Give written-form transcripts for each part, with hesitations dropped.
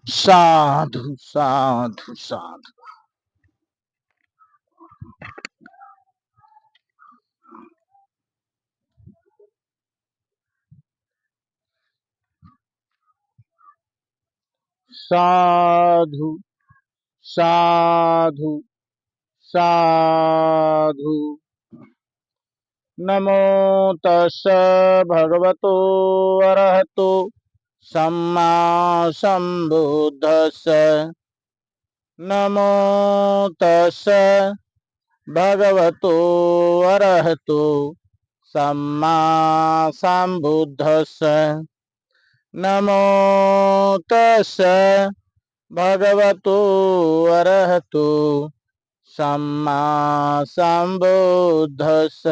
साधु साधु साधु। साधु साधु साधु। नमो तस् भगवतो अरहतो सम्मा सम्बुद्धस्स। नमो तस् भगवतो अरहतो सम्मा सम्बुद्धस्स। नमो तस् भगवतो अरहतो सम्मा सम्बुद्धस्स।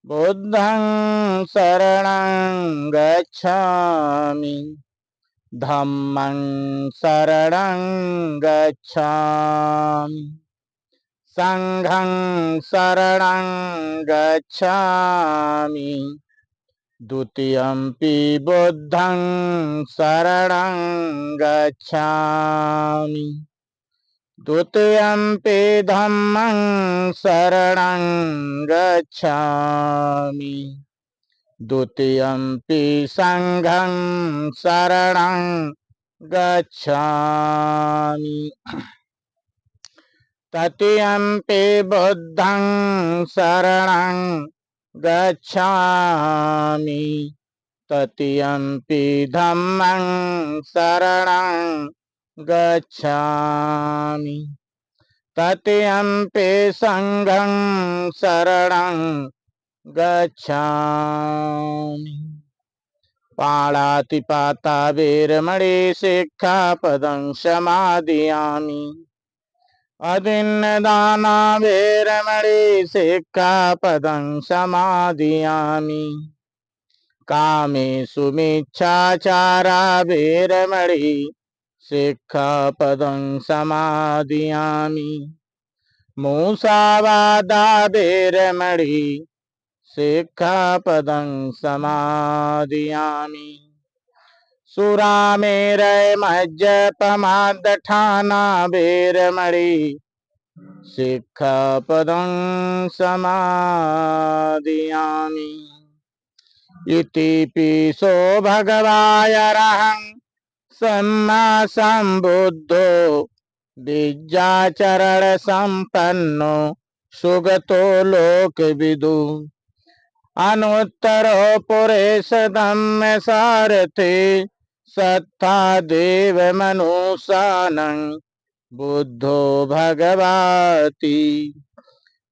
बुद्धं शरणं गच्छामि धम्मं शरणं गच्छामि संघं शरणं गच्छामि द्वितीयंपि बुद्धं शरणं गच्छामि द्वितीयंपि धम्मं शरणं गच्छामि द्वितीयंपि संघं शरणं गच्छामि तृतीयंपि बुद्धं शरणं गच्छामि तृतीयंपि धम्मं शरणं गच्छामि तृतीयंपि संघं शरणं गच्छामि। पाणातिपाता वेरमणि सिक्खापदं समादयामि। अदिन्नदाना वेरमणि सिक्खापदं समादयामि। कामेषु मिच्छाचारा वेरमणि सिक्खापदं समादयामि। मूसावादा वेरमणि सिक्खापदं समादयामि। सुरामेरय मज्जपमादठाना वेरमणि सिक्खापदं समादयामि। इति पिसो भगवायरहं सम्मा सम्बुद्धो विद्याचरण संपन्नो सुगतो लोकविदु। अनुत्तरो पुरेश धम्म सारथि सत्ता देव मनुष्यानं बुद्धो भगवाति।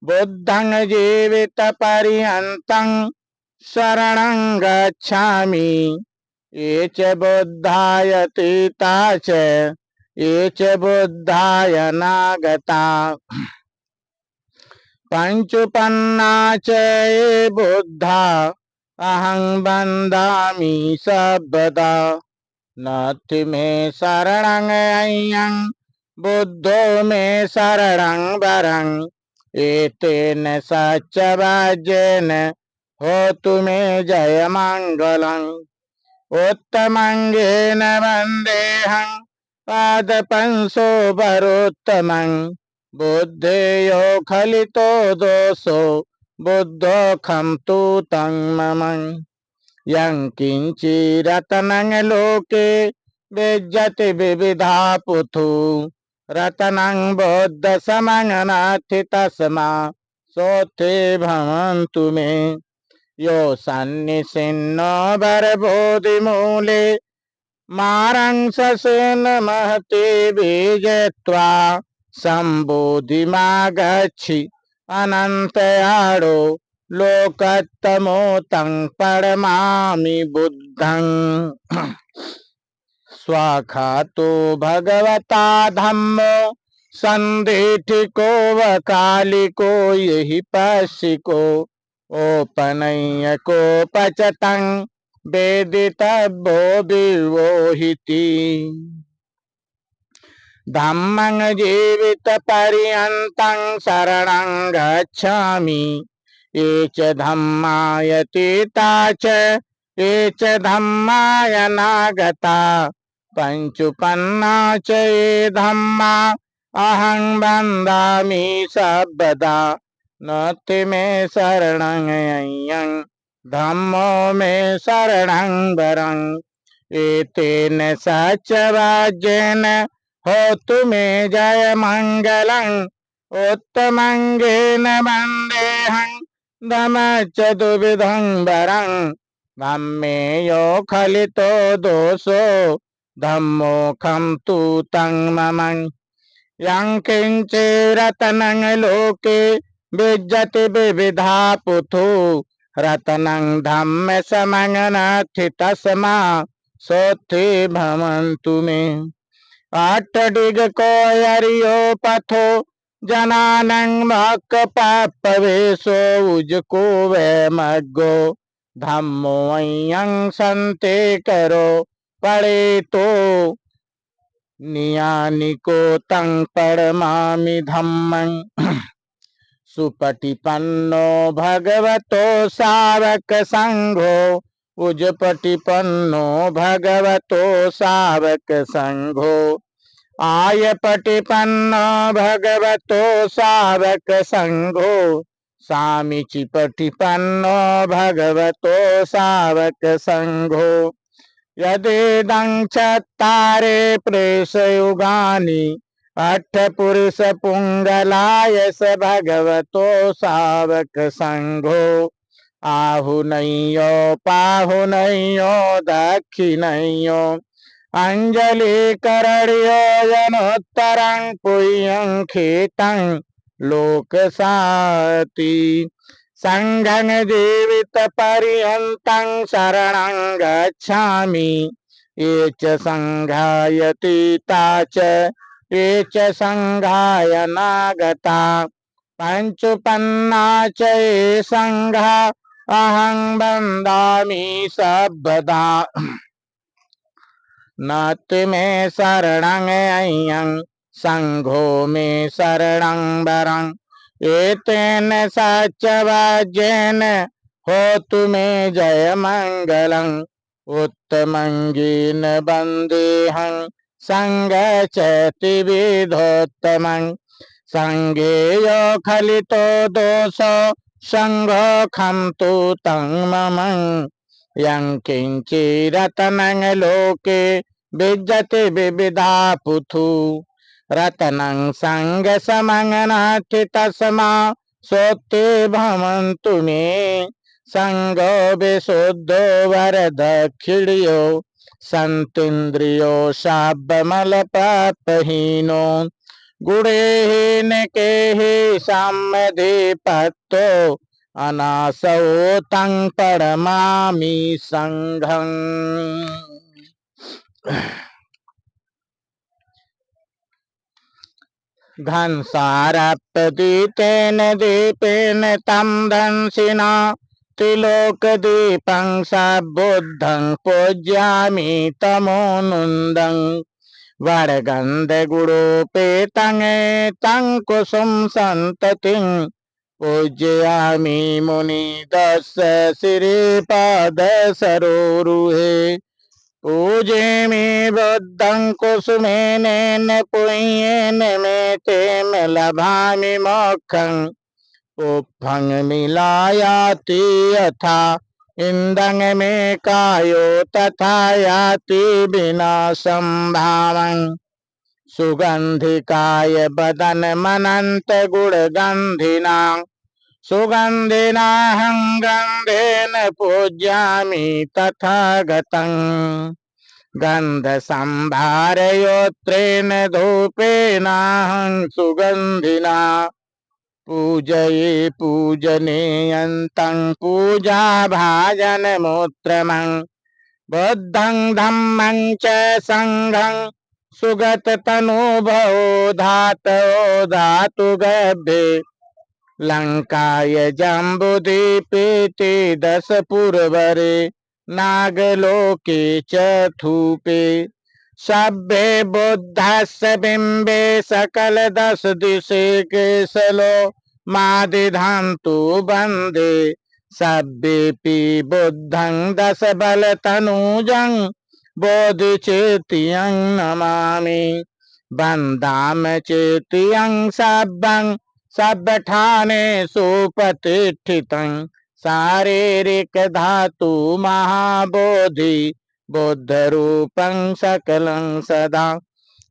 बुद्धं जीवित पर्यन्तं शरणं गच्छामि। ये च बुद्धाय तीता च ये च बुद्धाय नागता। पंचुपन्ना च ये बुद्धा अहं वन्दामि सर्वदा। नत्थि मे शरणं अय्यं बुद्धो मे शरणं वरं। एतेन सच्चवाक्येन होतु मे जयमङ्गलम्। उत्तमङ्गेन वन्देऽहं पादपंसो वरोत्तमं। बुद्धेयो खलितो दोषो बुद्धोऽखं तु तं मम। यं किञ्चिरत्नं लोके विद्यते विविधा पुथु। रत्नं बुद्धसमं नास्ति तस्मा सोऽथे भवन्तु मे। यो सन्निसिन्नो वरबोधिमूले मारंससेन महते बीजत्वा। सम्बोधिमागच्छि अनन्तयाडो लोकत्तमो तं परमामि बुद्धं। स्वाखातो भगवता धम्मो सन्दिठिको वकालिको यहि पश्चिको। ओपनय्यको पचतं वेदितव्यो विवोहिति। धम्मं जीवितपर्यन्तं शरणं गच्छामि। ये च धम्माय तीता च ये च धम्माय नागता पञ्चुपन्ना च ये धम्मा अहं वन्दामि सर्वदा। नत्ति मे शरणं अय्यं धम्मो मे शरणं वरं। एतेन सच्चवाक्येन होतु मे जय मंगलं। उत्तमंगेन वन्देऽहं धम्मश्च दुविधं वरं। धम्मे यो खलितो दोषो धम्मोऽखं तु तं मम। यं किञ्चिरतनं लोके विद्यते विविधा पुथु। रत्नं धम्म समङ्गनाथि तस्मा सोत्थे भवन्तु मे। अट्टडिग कोयरियो पथो जनानं मक्क पापवेशो उजको वे मग्गो। धम्मो अय्यं संते करो पड़े तो नियानिको तं पड़मामि धम्मं। सुपटिपन्नो भगवतो सावक संघो उजपटिपन्नो भगवतो सावक संघो। आयपटिपन्नो भगवतो सावक संघो सामीचिपटिपन्नो भगवतो सावक संघो। यदेदं चत्तारे प्रेषयुगानि अट्ठपुरुष पुंगलाय स भगवतो सावक संघो। आहुनय्यो पाहुनय्यो दक्षिणय्यो अंजलि करणीयो जनोत्तरं पुण्यं खेतं लोकसाति। संघं जीवित पर्यन्तं शरणं गच्छामि। ये च संघाय तीता च ये च संघाय नागता पञ्चुपन्ना च ये संघा अहं वन्दामि सर्वदा। नत्ति मे शरणं अय्यं संघो मे शरणं वरं। एतेन सच्चवाक्येन होतु मे जय मंगलं। उत्तमंगेन वन्देऽहं संगच्छति विधोत्तमं। संगेयो खलितो दोषो संघोऽखं तु तं मम। यं किञ्चिरतनं लोके विद्यते विविधा पुथु। रत्नं संगसमङ्गनाथि तस्मा सोत्ते भवन्तु मे। संगो विशुद्धो वरदक्षिण्यो सन्तीन्द्रियो शाब्दमलपापहीनो। गुणेहीन केहि साम्यधिपत्तो अनासौ तं पड़मामि संघं। घनसारप्रदीतेन दीपेन तं दंशिना त्रिलोकदीपं सबुद्धं पूज्यामि तमोनुन्दं। वरगन्धगुणोपेतं तं कुसुम संततिं पूजयामि मुनिदस्य श्रीपाद सरोरुहे। पूजयामि बुद्धं कुसुमेन पुण्येन मे तेन लभामि मोक्षं। पुष्पं मिलायाति यथा इंदं मे कायो तथा याति विनाशं भावं। सुगंधिकाय बदन मनंत गुणगंधिना सुगंधिनाहं गंधेन पूज्यामि तथागतं। गंध संभारयोत्रेण धूपेनाहं सुगंधिना पूजये पूजनीयन्तं पूजा भाजन मूत्रमं। बुद्धं धम्मं च संघं सुगत तनुभवो धातो धातु गभे। लंकाय जम्बुदीपेति 10 पुरवरे नागलोके च थूपे। सभ्ये बुद्धस्य बिंबे सकल दस दिशे केसलो मादिधान्तु वन्दे सभ्येऽपि बुद्धं दश बल तनूजं बोधिचेत्यं नमामि वन्दामि चेत्यं सभ्यं सभ्यठाने सुप्रतिष्ठितं शारीरिक धातु महाबोधि बुद्ध रूपं सकलं सदा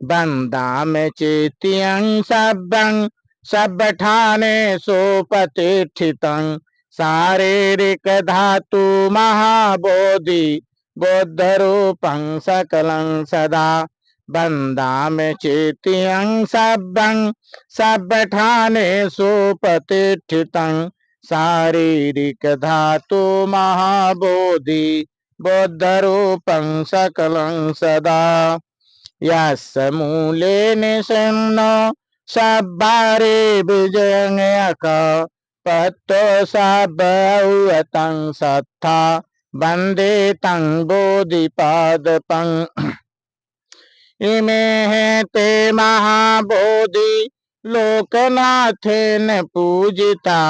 वन्दामि चेत्यं सभ्यं सभ्यठाने सुप्रतिष्ठितं शारीरिक धातु महाबोधि बुद्ध रूपं सकलं सदा वन्दामि चेत्यं सभ्यं सभ्यठाने सुप्रतिष्ठितं शारीरिक धातु महाबोधि बुद्ध रूपं सकलं सदा यस्य मूले निषण्णो सब्बारे विजयक पत्तो सब्बौतं सत्था वन्दे तं बोधिपादपं इमे ते महाबोधि लोकनाथेन पूजिता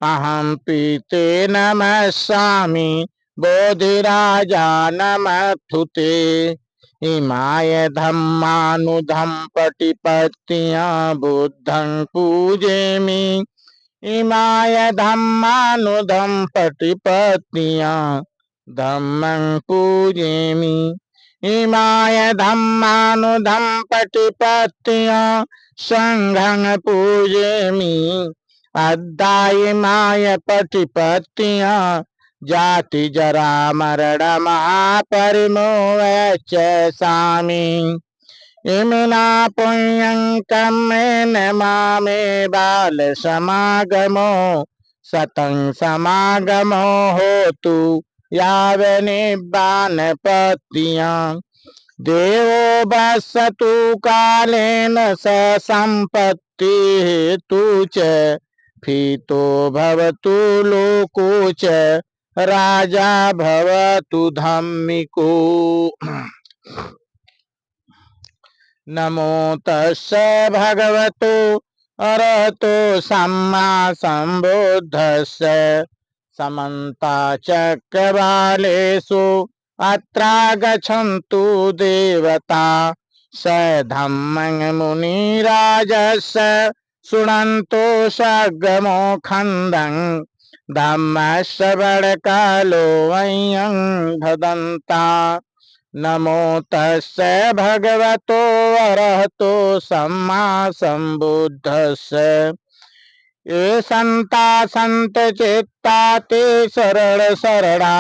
अहं पीते नमस्यामि बोधिराजा नमस्तुते इमाय धम्मानुधं पटिपत्या बुद्धं पूजेमि इमाय धम्मानुधं पटिपत्या धम्मं पूजेमि इमाय धम्मानुधं पटिपत्या संघं पूजेमि अद्धा इमाय पटिपत्या जाति जरा मरण महापरिमोह सामी इमिना पुण्यं कर्मेण मामे बाल समागमो सतं समागमो होतु यावनिब्बानपत्या देवो वसतु कालेन स सम्पत्तिः तु च फीतो भवतु लोको च राजा भवतु धम्मिको नमो तस्य भगवतो अरहतो सम्मा सम्बुद्धस्य समन्ता चक्रवालेषु अत्रागच्छन्तु देवता स धम्मं मुनिराजस्य शृण्वन्तो सगमो खण्डं धम्मस्य बडकालो वयं भदन्ता नमो तस्य भगवतो अरहतो सम्मा सम्बुद्धस्य ये संता संत चित्ता ते शरण शरणा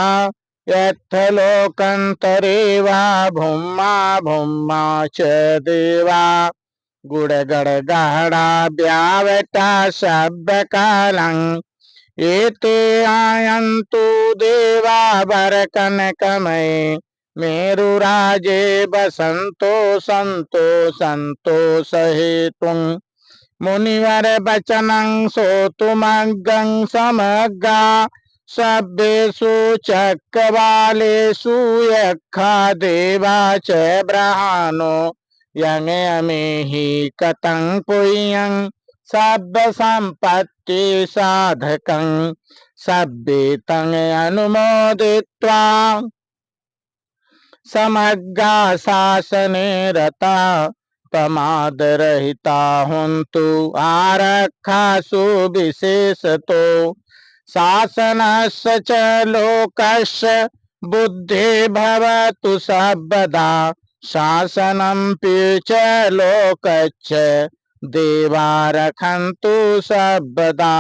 यथ लोकंतरे वा भूम्मा च देवा गुड़गड़ गहड़ा व्यावटा शब्द कालं एते आयन्तु देवा वरकनकमये मेरुराजे बसंतो संतो संतोषहेतुं मुनिवर वचनं श्रोतुमग्गं समग्गा सभ्येषु चक्रवालेषु यक्षा देवा च ब्रहाणो यमेहि कतं पुण्यं सभ्य संपत्ति साधकं सभ्येतं अनुमोदित्वा समग्गा शासने रता प्रमादरहिता हुन्तु आरक्षासु विशेषतो शासनस्य च लोकस्य बुद्धि भवतु सर्वदा शासनं च लोकस्य देवा रक्षन्तु सर्वदा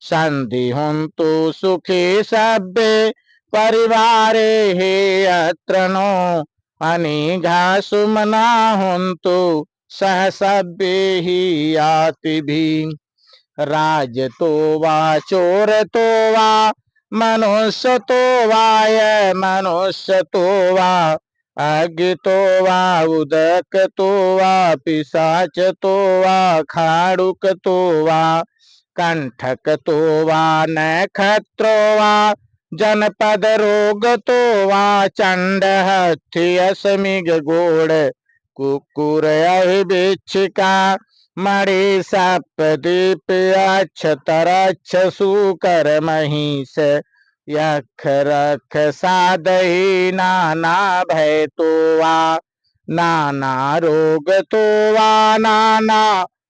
सन्धिहुन्तु सुखी सभ्ये परिवारे हे अत्र नो अनिघा सुमना हुन्तु सह सभ्यैः यातिभिः राजतो वा चोरतो वा मनुष्यतो वाय मनुष्यतो वा अज्ञतो वा उदकतो वा पिशाचतो वा खाड़ुकतो वा कंठकतो वा नक्षत्रो वा जनपद रोग तो वा चंड हथियसमिग गोड़ कुकुर बिच्छिका मणि सप दीप अक्षतरक्ष सुकर महिष यख रख सादही नाना भय तो वा नाना रोग तो वा नाना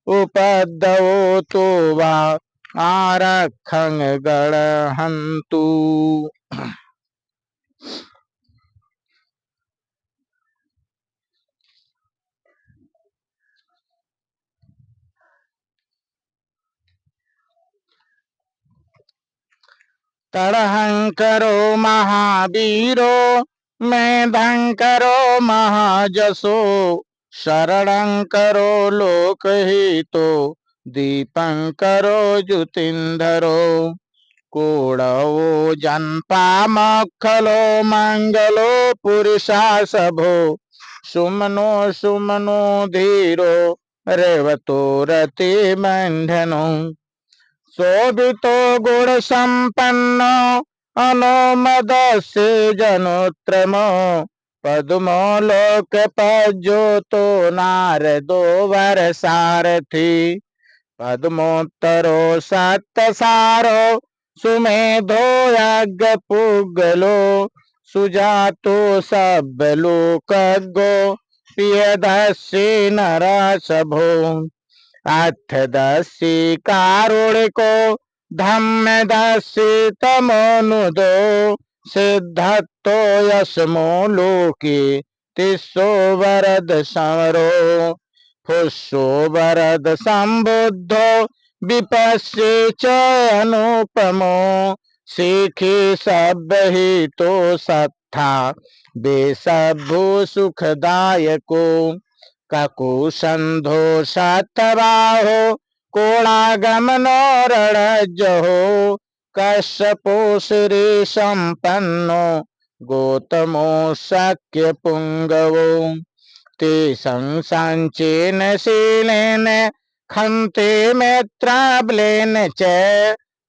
उपद्रव तो वा आरक्षं गणहन्तु। तड़हंकरो महावीरो मेधंकरो महाजसो शरणंकरो लोकहितो दीपंकरो जुतिंधरो कोड़वो जनपामखलो मंगलो पुरुषा सभो सुमनो सुमनो धीरो रेवतो रति मंडनो शोभितो गुण संपन्न अनुमद से जनोत्रम पद्मो लोक पज्योतो नारदो वर सारथी पद्मोत्तरो सत्सारो सुमेधो यज्ञ पुगलो सुजातो सब लोकज्ञो प्रियदर्शी नरसभो अर्थदर्शी कारुणिको धम्मदर्शी तमोनुदो सिद्धत्तो यशमो लोके तिस्सो वरद समरो फुस्सो वरद संबुद्धो विपश्ये च अनुपमो सीखी सब ही तो सत्था बेसभु सुखदायको ककुसंधो सतबाहो कोणागमनो रणजहो कश्यपो श्री संपन्नो गौतमो शक्य पुंगवो ते संचेन शीलेन खन्ते मेत्राबलेन च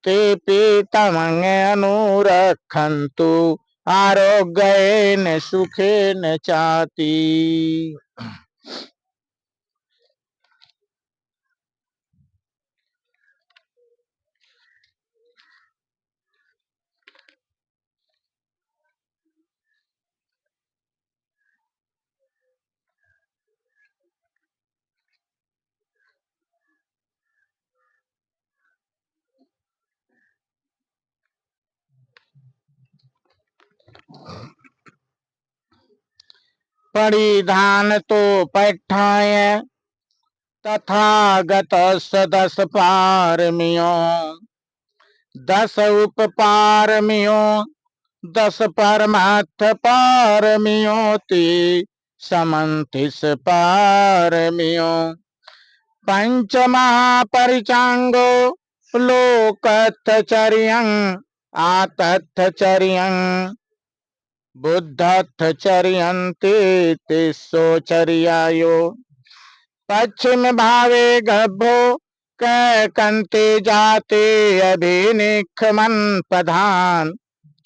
ते पीतमं अनुरक्षन्तु आरोग्येन सुखेन चाति। परिधान तो पैठाय तथागत दस पारमियों 10 उपपारमियों 10 परमार्थ पारमियों ती समन्तिस पारमियों पंच महापरिचांगो लोकत्थचर्यं आतत्थचर्यं बुद्धत्थचर्यन्ते तिस्सोचर्यायो पश्चिम भावे गभो कंते जाते अभिनिखमन प्रधान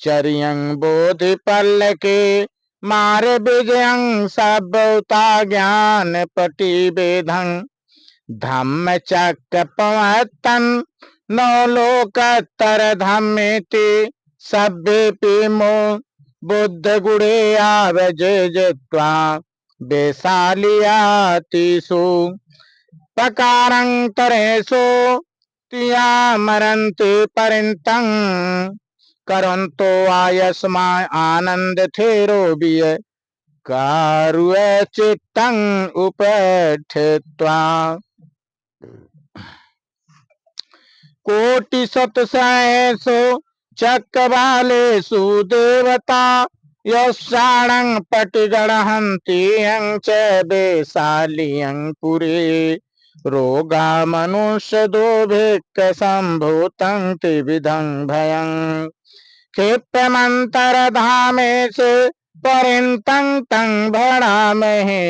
चरियं बोधि पल्लके मार विजयं सबौता ज्ञान पटी वेदं धम्म चक्र पवतन नौ लोकतर धम्मेति सभ्ये मो बुद्ध गुणे आवजे जत्वा बेसालियातिषु पकारंतरेषु तियामरन्ति परिन्तं करन्तो आयस्मा आनंद थेरो बिय कारुए चित्तं उपठित्वा कोटि सत सहसो चक्रवालेषु देवता यशाणं पटिगणहन्तियं च बेसालियं पुरे रोगा मनुष्य दोभिक्ख सम्भूतं त्रिविधं भयं क्षिप्यमन्तरधामेषु परिन्तं तं भणामहे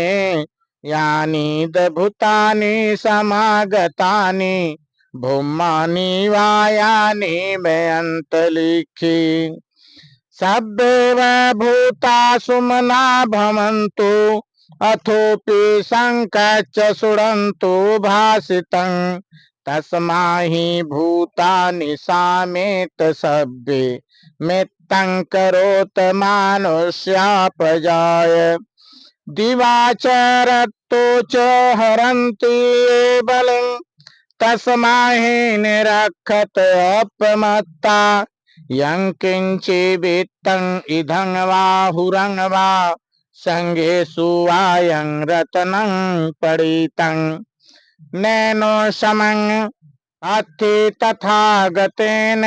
यानि भूतानि समागतानि भूमानि वायानि में अंतलिखी। 11 भूमानि वायानि में अंतरिक्षे सब्बेव भूता सुमना भवन्तु अथोपि शङ्काश्च शृण्वन्तु भासितं तस्माहि भूतानि सामेत सब्बे मित्तं करोत मानुष्यापजाय दिवाचरत्तो च हरन्ति ये बलिं तस्माहि निरक्षत अप्रमत्ता यं किञ्चिवित्तं इदं वाहुरं वा संगेषु वायं रत्नं पडितं नैनो समं अत्थि तथागतेन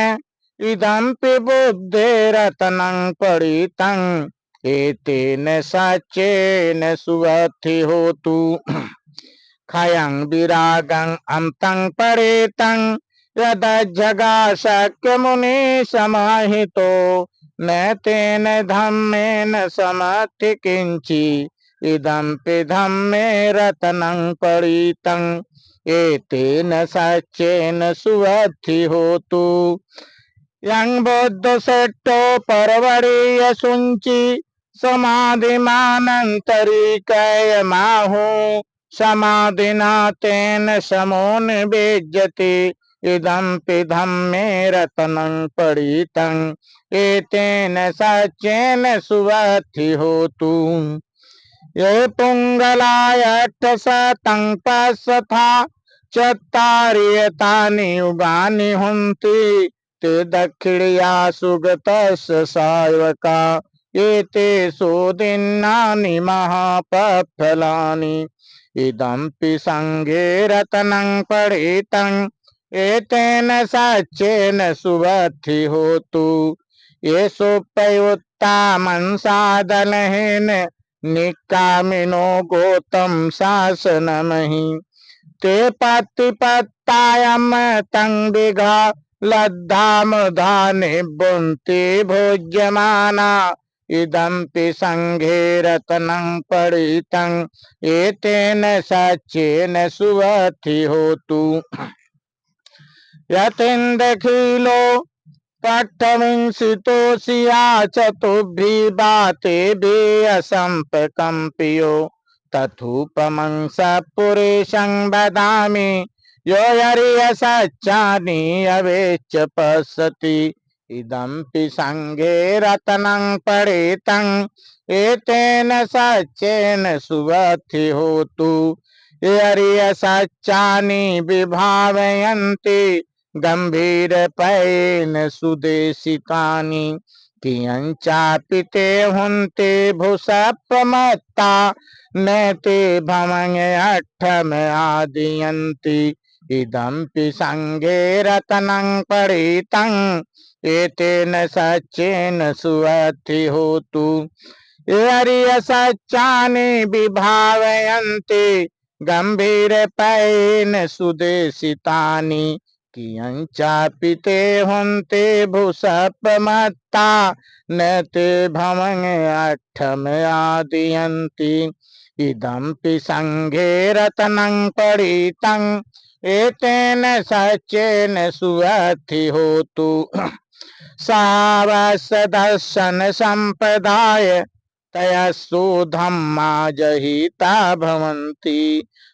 इदंपि बुद्धिरत्नं पडितं एतेन सच्चेन सुवत्ति होतु खयं विरागं अंतं परेतं यदज्जगाशक्य मुनि समाहितो न तेन धम्मेन समर्थि किंचि इदंपि धम्मे रत्नं परीतं एतेन सच्चेन सुवत्ति होतु यं बुद्धसेट्टो परवरीय सुंचि समाधिमानन्तरिकयमाहु समाधिना तेन समोन्विज्यते इदंपि धम्मे रत्नं परीतं एतेन सच्चेन सुवत्ति होतु ये पुंगलायक्षशतं पश्यथा चत्तारि युगानि हुन्ति ते दक्षिणयासु गतस्य सायवका एतेषु दिनानि महापफलानि इदंपि संघे रत्नं परीतं एतेन सच्चेन सुवत्ति होतु येषु प्रयुक्ता मनसादलहेन निकामिनो गोतं शासनमहि ते पतिपत्तायं तं विघा लद्धामुधा निबुन्ति भोज्यमाना इदंपि संघे रत्नं परीतं एतेन सच्चेन सुवत्ति होतु यतीन्द्रखिलो पट्टविंसितोषिया चतुर्भिः बातेभिः असम्प्रकम्प्यो तथूपमं सपुरेशं वदामि यो यर्यसच्चानि अवेच्च पश्यति इदंपि संघे रत्नं परीतं एतेन सच्चेन सुवत्ति होतु यर्यसच्चानि विभावयन्ति गंभीरपयेन सुदेशितानि कियञ्चापि ते हुन्ते भूषा प्रमत्ता न ते भमङ्यठमयादीयन्ति इदंपि संघे रत्नं परीतं एतेन सच्चेन सुवत्ति होतु यर्यसच्चानि विभावयन्ति गंभीरपयेन सुदेशितानि कियञ्चापि ते हुन्ते भूषा प्रमत्ता न ते भमङ्यठमयादीयन्ति इदंपि संघे रत्नं परीतं एतेन सच्चेन सुवत्ति होतु सावसदर्शन संप्रदाय तयस्सु धम्मा जहिता भवन्ति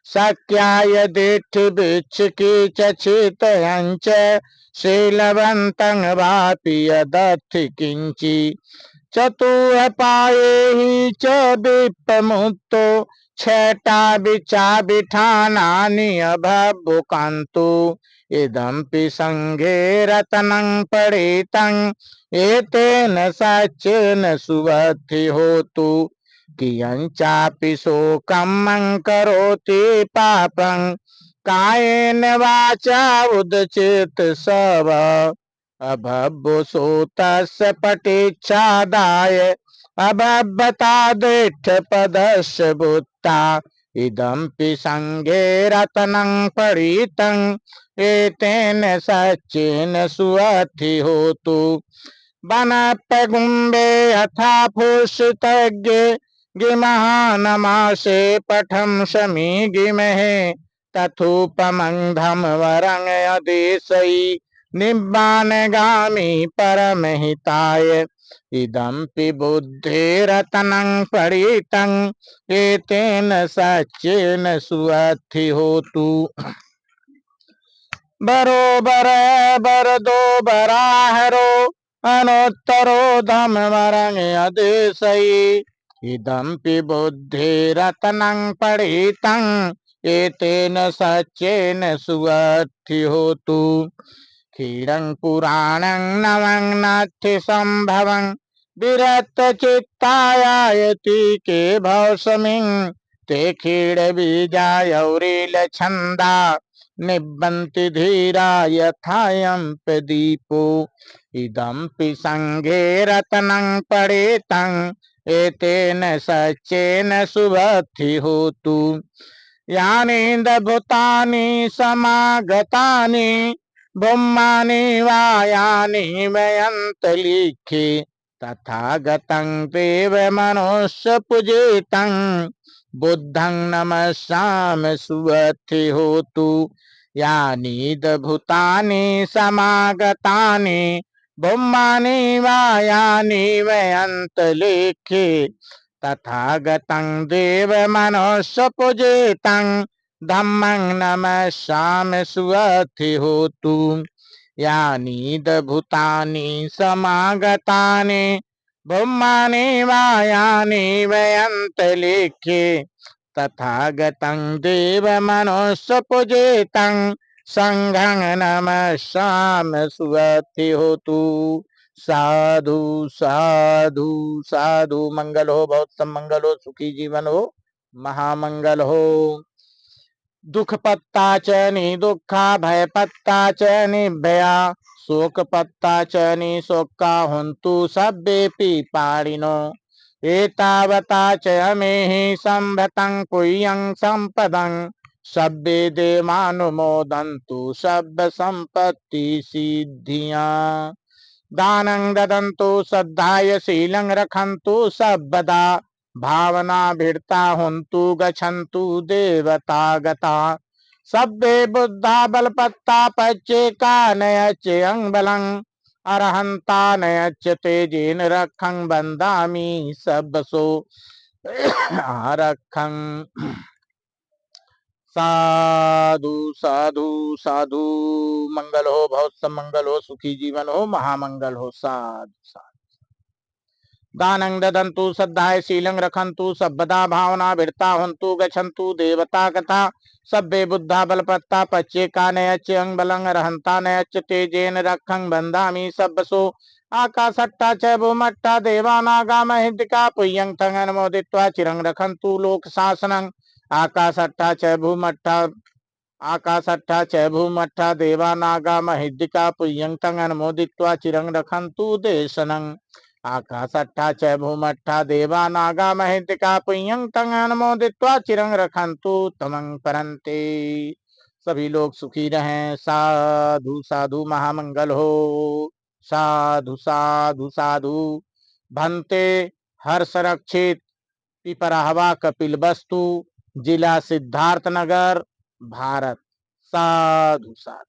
शक्याय दिठ्ठिभिक्षुकी च चितयञ्च शीलवन्तं वापि यदर्थि किञ्चि चतुरपाये हि च विप्रमुक्तो छटा विचाबिठानानि अभवुकान्तु इदंपि संघे रत्नं परीतं एतेन सच्चेन सुवत्ति होतु कियञ्चापि शोकं करोति पापं कायेन वाचा उदचेत सव अभवसोतस्य पटीच्छादाय अभवता दृष्टपदस्य बुत्ता इदंपि संघे रत्नं परीतं एतेन सच्चेन सुवत्ति होतु वनप्रगुम्बे यथा फूषितज्ञे गिमहानमासे पठं शमी गिमहे तथोपमं धमवरं अदेशयि निब्बानगामि परमहिताय इदम्पि बुद्धिरतनं परितं एतेन सच्चेन सुअद्धि होतु। बरोबर बर दो बराहरो अनुत्तरो धम मरंग अदेशई। इदम्पि बुद्धिरतनं परितं एतेन सच्चेन सुअद्धि होतु। क्षीरं पुराणं नवं नाट्य संभवं विरत चित्तायायति के भवसमिं। ते क्षीर बीजायौरेल छंदा निबन्ति धीरा यथायं प्रदीपो। इदम्पि संघे रत्नं परेतं एतेन सच्चेन सुबद्धि होतु। यानीन्द्र भूतानि समागतानि ब्रह्माणि वायानि वयन्तलिखे। तथागतं देव मनुष्य पूजितं बुद्धं नमस्यामि सुअद्धि होतु। यानीन्द्र भूतानि समागतानि ब्रह्माणि वायानि वयन्तलिखे। तथागतं देव मनुष्य पूजितं धम्मं नमस्यामि सुअद्धि होतु। यानीन्द्र भूतानि समागतानि ब्रह्माणि वायानि वयन्तलिखे। तथागतं देव मनुष्य पूजितं संघं नमस्यामि सुअद्धि होतु। साधु साधु साधु। मंगल हो, बहुत सब मंगल हो, सुखी जीवन हो, महामंगल हो। दुख पत्ता च नि दुखा, भय पत्ता च निभया, शोक पत्ता च नि शोका, हुन्तु सभ्येऽपि पाणिनो। एतावता च अमेहि संभतं पुय्यं संपदं, सभ्ये देवानुमोदन्तु सभ्य संपत्ति सिद्धियां। दानं ददन्तु श्रद्धाय शीलं रखन्तु सर्वदा, भावना भिड़ता हुन्तु गच्छन्तु देवता गता। सभ्ये बुद्धा बलपत्ता पच्चेका नयच्चे अंगबलं, अरहंता नयच्च तेजेन रखं बंदामि सबसो आरखं। साधु साधु साधु। मंगल हो, बहुत सब मंगल हो, सुखी जीवन हो, महामंगल हो। साधु साधु। दानं ददन्तु श्रद्धाय शीलं रखन्तु सर्वदा, भावना भिड़ता हुन्तु गच्छन्तु देवता कथा। सभ्ये बुद्धा बलपत्ता पच्चेका नयच्च अंगबलं, रहंता नयच्च तेजेन रखं बंदामि सबसो। आकाशट्टा च भूमट्टा देवानागा महिद्दिका, पुय्यं तं अनुमोदित्वा चिरं रखन्तु लोक शासनं। आकाशट्टा च भूमट्टा आकाशट्टा च भूमट्टा देवानागा महिद्दिका, पुय्यं तं अनुमोदित्वा चिरं रखन्तु देशनं। आकाशट्टा च भूमट्टा देवानागा महिद्दिका, पुय्यं तं अनुमोदित्वा चिरं रखन्तु तमं परन्ते। सभी लोग सुखी रहें। साधु साधु। महामंगल हो। साधु साधु साधु। भन्ते हर्ष रक्षित पिपराहवा कपिल वस्तु, जिला सिद्धार्थनगर, भारत। साधु साधु।